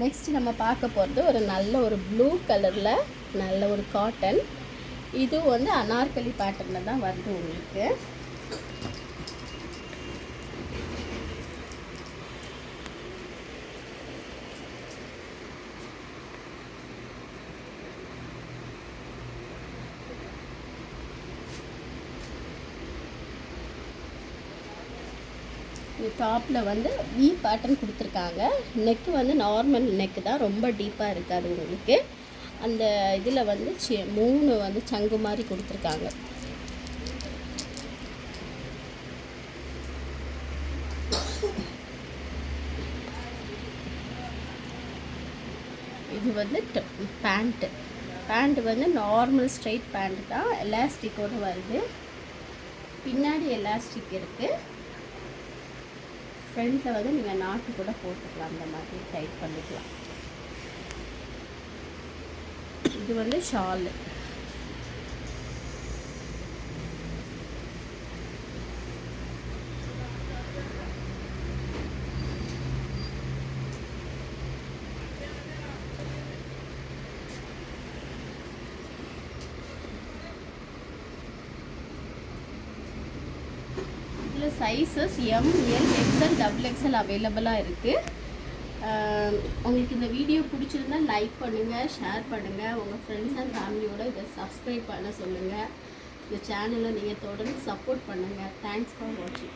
Next நம்ம பார்க்க போகிறது ஒரு நல்ல ஒரு ப்ளூ கலரில் நல்ல ஒரு காட்டன். இது வந்து அனார்கலி பேட்டர்னில் தான் வருது உங்களுக்கு. டாப்பில் வந்து வி பேட்டர்ன் கொடுத்துருக்காங்க. நெக்கு வந்து நார்மல் நெக்கு தான், ரொம்ப டீப்பாக இருக்காது உங்களுக்கு. அந்த இதில் வந்து 3 வந்து சங்கு மாதிரி கொடுத்துருக்காங்க. இது வந்து பேண்ட்டு வந்து நார்மல் ஸ்ட்ரைட் பேண்ட் தான், எலாஸ்டிக்கோடு வருது. பின்னாடி எலாஸ்டிக் இருக்குது. ஃப்ரண்ட்டில் வந்து நீங்கள் நாட்டு கூட போட்டுக்கலாம், அந்த மாதிரி டைட் பண்ணிக்கலாம். இது வந்து ஷாலு. இதில் sizes M, L, XL, XXL அவைலபிளாக இருக்குது. உங்களுக்கு இந்த வீடியோ பிடிச்சிருந்தா லைக் பண்ணுங்கள், ஷேர் பண்ணுங்கள், உங்கள் ஃப்ரெண்ட்ஸ் அண்ட் ஃபேமிலியோடு இதை சப்ஸ்கிரைப் பண்ண சொல்லுங்கள். இந்த சேனலை நீங்கள் தொடர்ந்து சப்போர்ட் பண்ணுங்கள். தேங்க்ஸ் ஃபார் வாட்சிங்.